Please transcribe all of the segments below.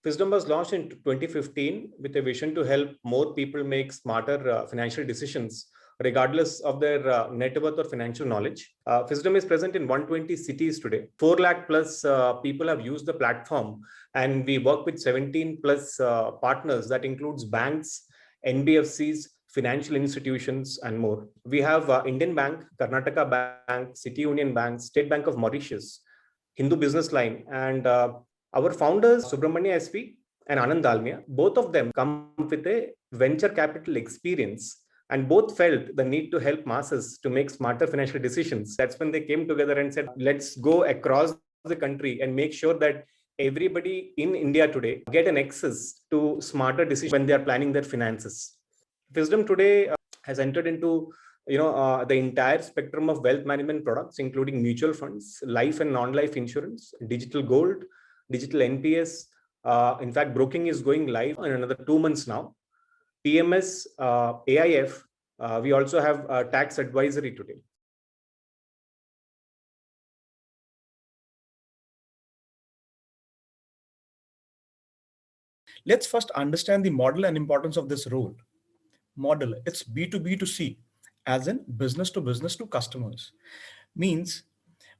Fisdom was launched in 2015 with a vision to help more people make smarter financial decisions, regardless of their net worth or financial knowledge. Fisdom is present in 120 cities today. 4 lakh plus people have used the platform, and we work with 17 plus partners that includes banks, NBFCs, financial institutions, and more. We have Indian Bank, Karnataka Bank, City Union Bank, State Bank of Mauritius, Hindu Business Line, and our founders, Subramania SV and Anand Dalmia, both of them come with a venture capital experience, and both felt the need to help masses to make smarter financial decisions. That's when they came together and said, let's go across the country and make sure that everybody in India today get an access to smarter decisions when they are planning their finances. Fisdom today has entered into the entire spectrum of wealth management products, including mutual funds, life and non-life insurance, digital gold, digital NPS. In fact, broking is going live in another 2 months now. PMS, AIF. We also have tax advisory today. Let's first understand the model and importance of this role. Model, it's B2B to C, as in business to customers. Means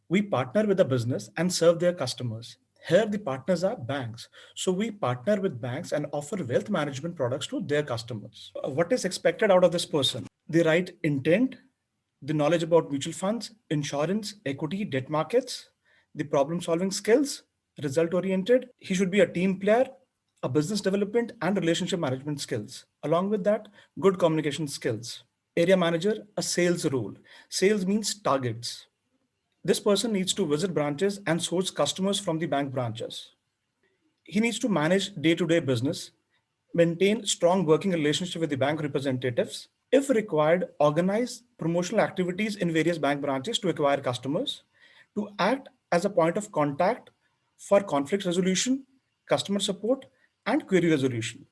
we partner with a business and serve their customers. Here the partners are banks. So we partner with banks and offer wealth management products to their customers. What is expected out of this person? The right intent, the knowledge about mutual funds, insurance, equity, debt markets, the problem solving skills, result oriented. He should be a team player, a business development and relationship management skills. Along with that, good communication skills. Area manager, a sales role. Sales means targets. This person needs to visit branches and source customers from the bank branches. He needs to manage day-to-day business, maintain strong working relationship with the bank representatives. If required, organize promotional activities in various bank branches to acquire customers, to act as a point of contact for conflict resolution, customer support, and query resolution.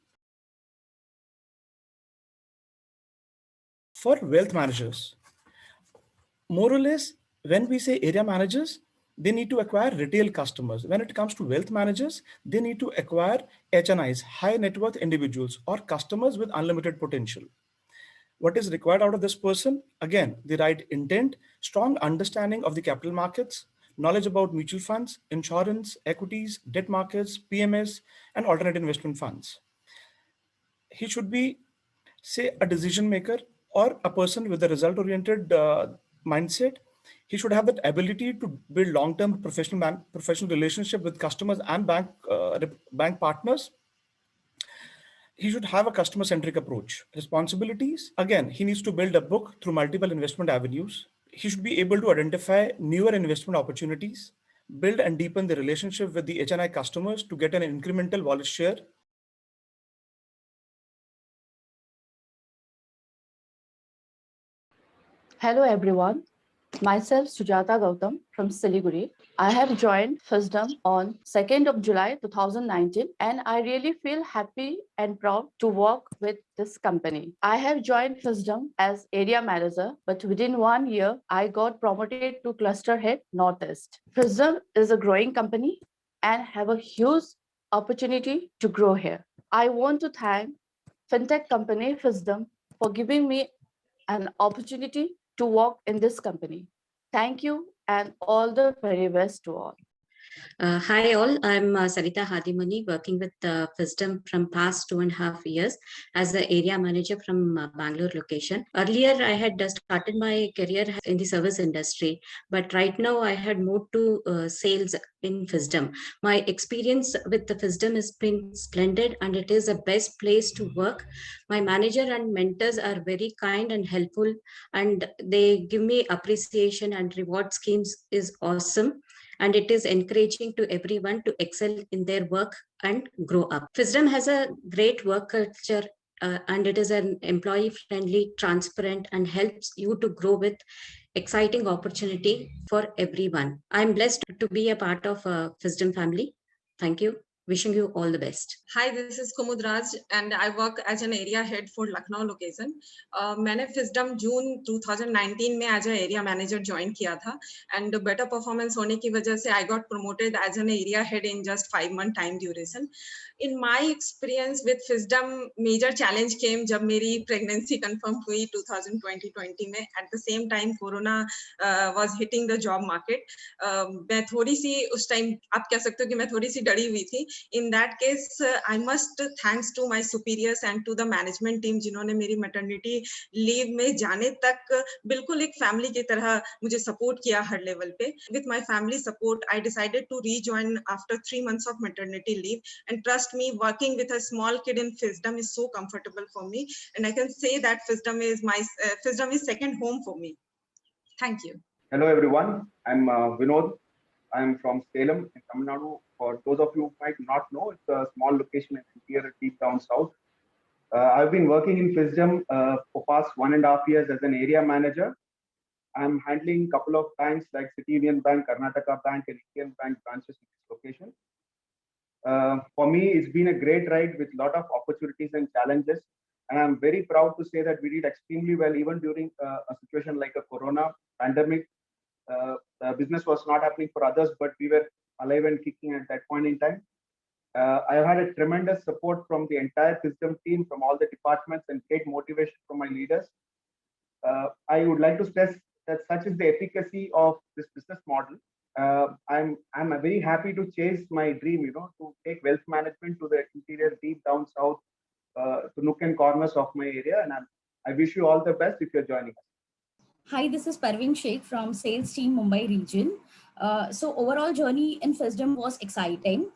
For wealth managers, more or less, when we say area managers, they need to acquire retail customers. When it comes to wealth managers, they need to acquire HNIs, high net worth individuals, or customers with unlimited potential. What is required out of this person? Again, the right intent, strong understanding of the capital markets, knowledge about mutual funds, insurance, equities, debt markets, PMS, and alternate investment funds. He should be, say, a decision maker or a person with a result-oriented mindset. He should have that ability to build long-term professional relationship with customers and bank partners. He should have a customer-centric approach. Responsibilities, again, he needs to build a book through multiple investment avenues. He should be able to identify newer investment opportunities, build and deepen the relationship with the HNI customers to get an incremental wallet share. Hello everyone, myself Sujata Gautam from Siliguri. I have joined Fisdom on 2nd of July 2019 and I really feel happy and proud to work with this company. I have joined Fisdom as area manager, but within 1 year, I got promoted to cluster head Northeast. Fisdom is a growing company and have a huge opportunity to grow here. I want to thank fintech company Fisdom for giving me an opportunity to work in this company. Thank you and all the very best to all. Hi all, I'm Sarita Hadimani, working with Fisdom from past 2.5 years as the area manager from Bangalore location. Earlier, I had started my career in the service industry, but right now I had moved to sales in Fisdom. My experience with the Fisdom has been splendid and it is the best place to work. My manager and mentors are very kind and helpful and they give me appreciation and reward schemes is awesome. And it is encouraging to everyone to excel in their work and grow up. Fisdom has a great work culture and it is an employee-friendly, transparent, and helps you to grow with exciting opportunity for everyone. I'm blessed to be a part of Fisdom family. Thank you. Wishing you all the best. Hi, this is Kumud Raj and I work as an area head for Lucknow location. मैंने Fisdom June 2019 में as a area manager join किया था and better performance होने की वजह से I got promoted as an area head in just 5 month time duration. In my experience with Fisdom, major challenge came जब मेरी pregnancy confirm हुई 2020 में. At the same time, Corona was hitting the job market. मैं थोड़ी सी उस time आप कह सकते हो कि मैं थोड़ी सी डरी हुई थी. In that case, I must thanks to my superiors and to the management team जिन्होंने मेरी maternity leave में जाने तक बिल्कुल एक family की तरह मुझे support किया हर level पे. With my family support, I decided to rejoin after 3 months of maternity leave. And trust me, working with a small kid in Fisdom is so comfortable for me, and I can say that Fisdom is second home for me. Thank you. Hello everyone, I'm Vinod. I'm from Salem in Tamil Nadu. For those of you who might not know, it's a small location here deep down south. I've been working in Fisdom for past 1.5 years as an area manager. I'm handling a couple of banks like City Union Bank, Karnataka Bank, and Indian Bank branches in this location. For me, it's been a great ride with a lot of opportunities and challenges. And I'm very proud to say that we did extremely well even during a situation like a Corona pandemic. Business was not happening for others, but we were alive and kicking at that point in time. I've had a tremendous support from the entire Fisdom team, from all the departments, and great motivation from my leaders. I would like to stress that such is the efficacy of this business model. I'm very happy to chase my dream, to take wealth management to the interior, deep down south, to nook and corners of my area. And I wish you all the best if you're joining us. Hi, this is Parveen Sheikh from Sales Team Mumbai region. So overall journey in Fisdom was exciting.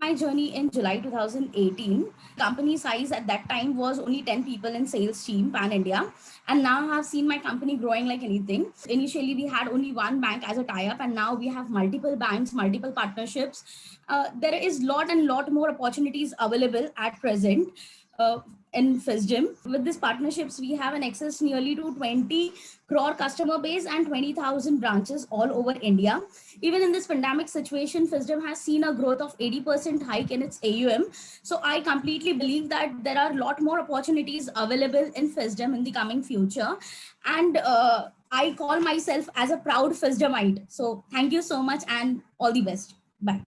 My journey in July 2018, company size at that time was only 10 people in sales team pan India, and now I have seen my company growing like anything. Initially we had only one bank as a tie-up, and now we have multiple banks, multiple partnerships. There is lot more opportunities available at present in Fisdom. With these partnerships, we have an access nearly to 20 crore customer base and 20,000 branches all over India. Even in this pandemic situation, Fisdom has seen a growth of 80% hike in its AUM. So I completely believe that there are a lot more opportunities available in Fisdom in the coming future. And I call myself as a proud Fisdomite. So thank you so much and all the best. Bye.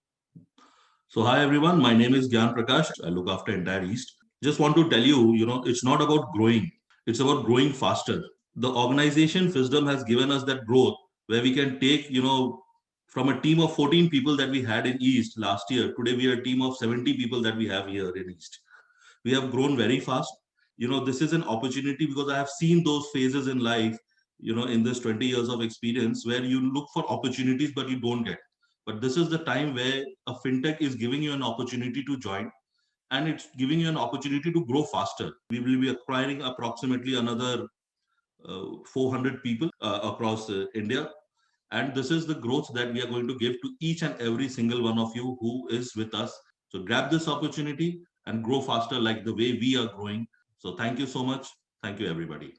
So hi everyone, my name is Gyan Prakash. I look after entire East. Just want to tell you, it's not about growing. It's about growing faster. The organization Fisdom has given us that growth where we can take, from a team of 14 people that we had in East last year. Today we are a team of 70 people that we have here in East. We have grown very fast. This is an opportunity because I have seen those phases in life, in this 20 years of experience where you look for opportunities, but you don't get. But this is the time where a fintech is giving you an opportunity to join, and it's giving you an opportunity to grow faster. We will be acquiring approximately another 400 people across India. And this is the growth that we are going to give to each and every single one of you who is with us. So grab this opportunity and grow faster like the way we are growing. So thank you so much. Thank you, everybody.